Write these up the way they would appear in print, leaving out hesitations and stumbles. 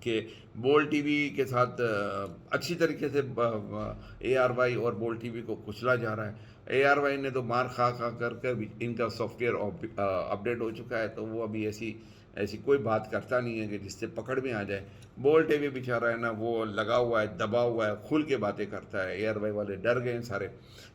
کہ بول T V کے ساتھ اچھی طریقے سے اے آر وائی اور بول ٹی وی کو کچلا جا رہا ہے. اے آر وائی نے تو مار کھا کھا کر کر بھی ان کا سافٹ ویئر اپڈیٹ ہو چکا ہے, تو وہ ابھی ایسی کوئی بات کرتا نہیں ہے کہ جس سے پکڑ میں آ جائے. بول ٹی وی بیچارہ ہے نا, وہ لگا ہوا ہے, دبا ہوا ہے, کھل کے باتیں کرتا ہے. اے آر وائی والے ڈر گئے ہیں سارے.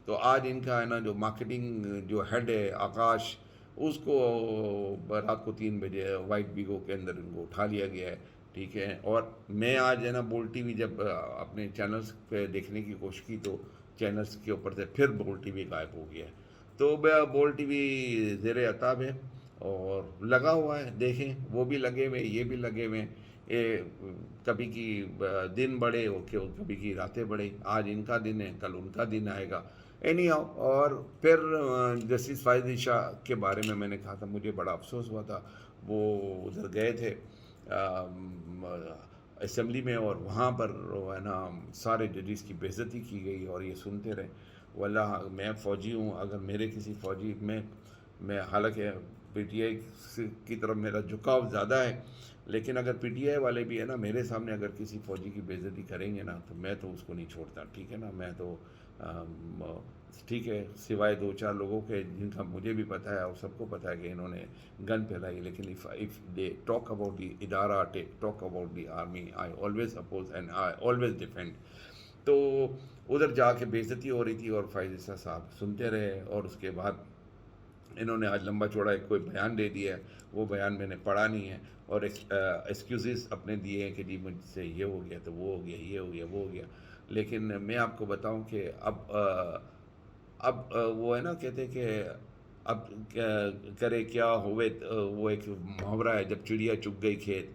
تو آج ان کا ہے نا جو مارکیٹنگ جو ہیڈ ہے آکاش, اس کو رات کو 3 بجے وائٹ بیگو کے اندر ان کو اٹھا لیا گیا ہے. ٹھیک ہے, اور میں آج ہے نا بول ٹی وی جب اپنے چینلز پہ دیکھنے کی کوشش کی تو چینلز کے اوپر سے پھر بول ٹی وی غائب ہو گیا ہے. تو بول ٹی وی زیر عتاب ہے اور لگا ہوا ہے. دیکھیں, وہ بھی لگے ہوئے, یہ بھی لگے ہوئے ہیں. کبھی کی دن بڑھے, کبھی کی راتیں بڑھے. آج ان کا دن ہے, کل ان کا دن آئے گا. Any how. اور پھر جسٹس فائز شاہ کے بارے میں نے کہا تھا, مجھے بڑا افسوس ہوا تھا. وہ ادھر گئے تھے اسمبلی میں, اور وہاں پر ہے نا سارے ججز کی بے عزتی کی گئی, اور یہ سنتے رہے. واللہ میں فوجی ہوں, اگر میرے کسی فوجی میں حالانکہ پی ٹی آئی کی طرف میرا جھکاؤ زیادہ ہے, لیکن اگر پی ٹی آئی والے بھی ہے نا میرے سامنے اگر کسی فوجی کی بے عزتی کریں گے نا, تو میں تو اس کو نہیں چھوڑتا. ٹھیک ہے نا, میں تو ٹھیک ہے, سوائے 2-4 لوگوں کے جن کا مجھے بھی پتہ ہے اور سب کو پتہ ہے کہ انہوں نے گن پھیلائی, لیکن if they talk about the ادارہ, talk about the army, I always oppose and I always defend. تو ادھر جا کے بے عزتی ہو رہی تھی اور فائز عیسیٰ صاحب سنتے رہے, اور اس کے بعد انہوں نے آج لمبا چوڑا ایک کوئی بیان دے دیا ہے. وہ بیان میں نے پڑھا نہیں ہے, اور ایکسکیوزز اپنے دیے ہیں کہ جی مجھ سے یہ ہو گیا, تو وہ ہو گیا, یہ ہو گیا, وہ ہو گیا. لیکن میں آپ کو بتاؤں کہ اب وہ ہے نا کہتے کہ اب کرے کیا ہوئے, وہ ایک محاورہ ہے, جب چڑیا چگ گئی کھیت.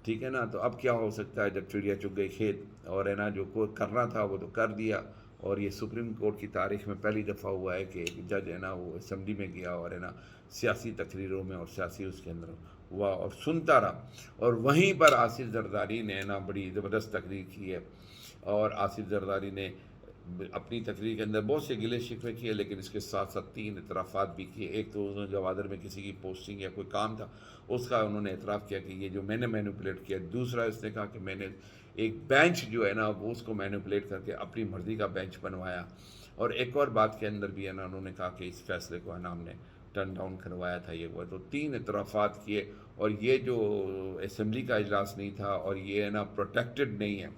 ٹھیک ہے نا, تو اب کیا ہو سکتا ہے جب چڑیا چگ گئی کھیت, اور ہے نا جو کوئی کرنا تھا وہ تو کر دیا. اور یہ سپریم کورٹ کی تاریخ میں پہلی دفعہ ہوا ہے کہ جج ہے نا وہ اسمبلی میں گیا, اور ہے نا سیاسی تقریروں میں اور سیاسی اس کے اندر ہوا اور سنتا رہا. اور وہیں پر آصف زرداری نے نا بڑی زبردست تقریر کی ہے, اور آصف زرداری نے اپنی تقریر کے اندر بہت سے گلے شکوے کیے, لیکن اس کے ساتھ ساتھ 3 اعترافات بھی کیے. ایک تو انہوں نے گوادر میں کسی کی پوسٹنگ یا کوئی کام تھا, اس کا انہوں نے اعتراف کیا کہ یہ جو میں نے مینوپولیٹ کیا. دوسرا اس نے کہا کہ میں نے ایک بینچ جو ہے نا وہ اس کو مینوپولیٹ کر کے اپنی مرضی کا بینچ بنوایا. اور ایک اور بات کے اندر بھی ہے نا انہوں نے کہا کہ اس فیصلے کو ہے نا ہم نے ٹرن ڈاؤن کروایا تھا, یہ ہوا. تو 3 اعترافات کیے, اور یہ جو اسمبلی کا اجلاس نہیں تھا, اور یہ ہے نا پروٹیکٹڈ نہیں ہے.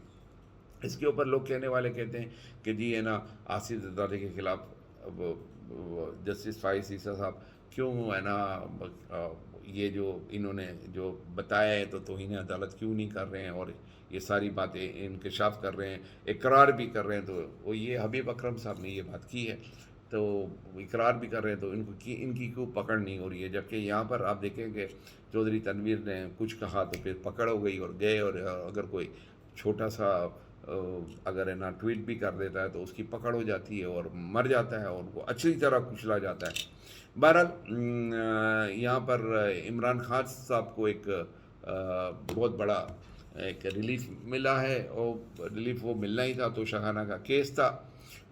اس کے اوپر لوگ کہنے والے کہتے ہیں کہ جی ہے نا آصف زرداری کے خلاف جسٹس فائز عیسیٰ صاحب کیوں ہے نا یہ جو انہوں نے جو بتایا ہے تو توہین عدالت کیوں نہیں کر رہے ہیں, اور یہ ساری باتیں انکشاف کر رہے ہیں, اقرار بھی کر رہے ہیں. تو وہ یہ حبیب اکرم صاحب نے یہ بات کی ہے, تو اقرار بھی کر رہے ہیں, تو ان کی کیوں پکڑ نہیں ہو رہی ہے. جبکہ یہاں پر آپ دیکھیں کہ چودھری تنویر نے کچھ کہا تو پھر پکڑ ہو گئی اور گئے, اور اگر کوئی چھوٹا سا اگر ہے نا ٹویٹ بھی کر دیتا ہے تو اس کی پکڑ ہو جاتی ہے اور مر جاتا ہے, اور ان کو اچھی طرح کچلا جاتا ہے. بہرحال یہاں پر عمران خان صاحب کو ایک بہت بڑا ایک ریلیف ملا ہے, اور ریلیف وہ ملنا ہی تھا. توشہ خانہ کا کیس تھا,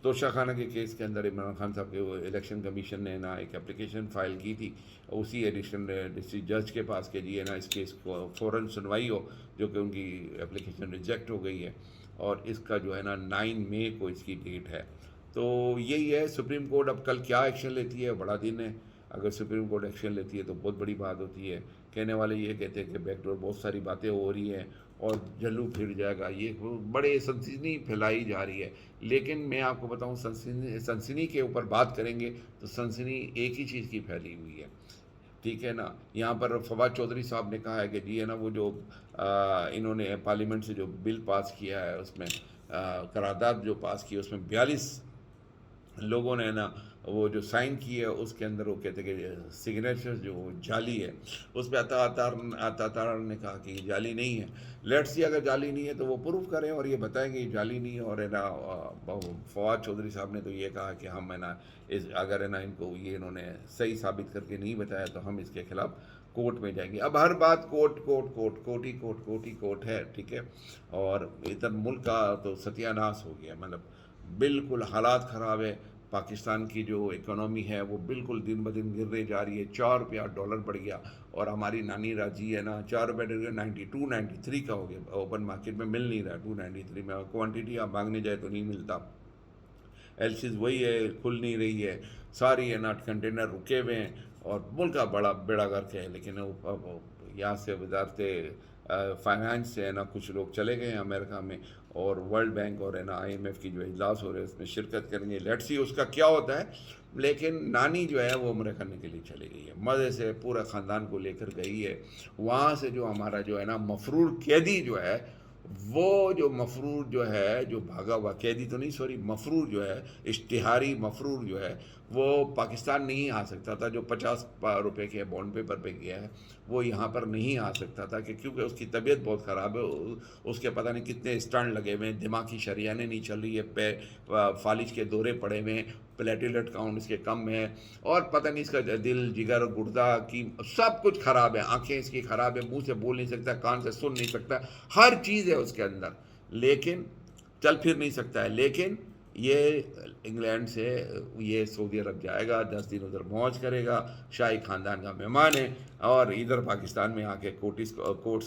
توشہ خانہ کے کیس کے اندر عمران خان صاحب کے الیکشن کمیشن نے نا ایک اپلیکیشن فائل کی تھی اسی ایڈیشنل ڈسٹرکٹ جج کے پاس کہ جی ہے نا اس کیس کو فوراً سنوائی ہو, جو کہ ان کی اپلیکیشن ریجیکٹ ہو گئی ہے, اور اس کا جو ہے نا 9 مئی کو اس کی ڈیٹ ہے. تو یہی ہے, سپریم کورٹ اب کل کیا ایکشن لیتی ہے, بڑا دن ہے. اگر سپریم کورٹ ایکشن لیتی ہے تو بہت بڑی بات ہوتی ہے. کہنے والے یہ کہتے ہیں کہ بیک ڈور بہت ساری باتیں ہو رہی ہیں اور جلو پھر جائے گا, یہ بڑے سنسنی پھیلائی جا رہی ہے. لیکن میں آپ کو بتاؤں سنسنی کے اوپر بات کریں گے تو سنسنی ایک ہی چیز کی پھیلی ہوئی ہے. ٹھیک ہے نا, یہاں پر فواد چودھری صاحب نے کہا ہے کہ جی ہے نا وہ جو انہوں نے پارلیمنٹ سے جو بل پاس کیا ہے اس میں قرارداد جو پاس کی ہے اس میں 42 لوگوں نے نا وہ جو سائن کی ہے اس کے اندر وہ کہتے ہیں کہ سگنیچر جو جعلی ہے. اس پہ عطا نے کہا کہ یہ جعلی نہیں ہے. لیٹس سی اگر جعلی نہیں ہے تو وہ پروف کریں اور یہ بتائیں کہ یہ جعلی نہیں ہے. اور ہے نا فواد چودھری صاحب نے تو یہ کہا کہ ہم ہے نا اگر ہے نا ان کو یہ انہوں نے صحیح ثابت کر کے نہیں بتایا تو ہم اس کے خلاف کورٹ میں جائیں گے. اب ہر بات کوٹ ہے. ٹھیک ہے, اور ادھر ملک کا تو ستیہ ناش ہو گیا, مطلب بالکل حالات خراب ہے. پاکستان کی جو اکنامی ہے وہ بالکل دن بدن گرنے جا رہی ہے. 4 روپیہ ڈالر بڑھ گیا اور ہماری نانی راجی ہے نا 4 روپے ڈر گیا 92 93 کا ہو گیا. اوپن مارکیٹ میں مل نہیں رہا 293 میں, کوانٹٹی آپ مانگنے جائے تو نہیں ملتا. ایل سیز وہی ہے, کھل نہیں رہی ہے, ساری ہے نا کنٹینر رکے ہوئے ہیں اور ملک کا بڑا بیڑا غرق ہے. لیکن یہاں سے وزارت فائنانس سے ہے نا کچھ لوگ چلے گئے ہیں امریکہ میں, اور ورلڈ بینک اور ہے نا IMF کی جو اجلاس ہو رہے ہیں اس میں شرکت کریں گے. لیٹس سی اس کا کیا ہوتا ہے. لیکن نانی جو ہے وہ عمرہ کرنے کے لیے چلی گئی ہے, مزے سے پورے خاندان کو لے کر گئی ہے. وہاں سے جو ہمارا جو ہے نا مفرور قیدی جو ہے, وہ جو مفرور جو ہے, جو بھاگا ہوا قیدی تو نہیں سوری مفرور جو ہے, اشتہاری مفرور جو ہے, وہ پاکستان نہیں آ سکتا تھا. جو 50 روپے کے بانڈ پیپر پہ گیا ہے وہ یہاں پر نہیں آ سکتا تھا کہ کیونکہ اس کی طبیعت بہت خراب ہے. اس کے پتہ نہیں کتنے اسٹنٹ لگے ہوئے ہیں, دماغ کی شریانیں نہیں چل رہی ہے, فالج کے دورے پڑے ہوئے ہیں, پلیٹلیٹ کاؤنٹ اس کے کم ہے, اور پتہ نہیں اس کا دل جگر گردہ کی سب کچھ خراب ہے. آنکھیں اس کی خراب ہے, منہ سے بول نہیں سکتا, کان سے سن نہیں سکتا, ہر چیز ہے اس کے اندر, لیکن چل پھر نہیں سکتا ہے. لیکن یہ انگلینڈ سے یہ سعودی عرب جائے گا, 10 دن ادھر موج کرے گا, شاہی خاندان کا مہمان ہے, اور ادھر پاکستان میں آ کے کورٹس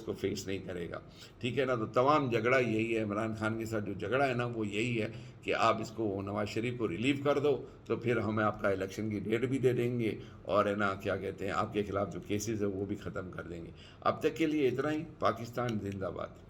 کو فیس نہیں کرے گا. ٹھیک ہے نا. تو تمام جھگڑا یہی ہے, عمران خان کے ساتھ جو جھگڑا ہے نا وہ یہی ہے کہ آپ اس کو نواز شریف کو ریلیو کر دو تو پھر ہمیں آپ کا الیکشن کی ڈیٹ بھی دے دیں گے, اور ہے نا کیا کہتے ہیں آپ کے خلاف جو کیسز ہے وہ بھی ختم کر دیں گے. اب تک کے لیے اتنا ہی. پاکستان زندہ باد.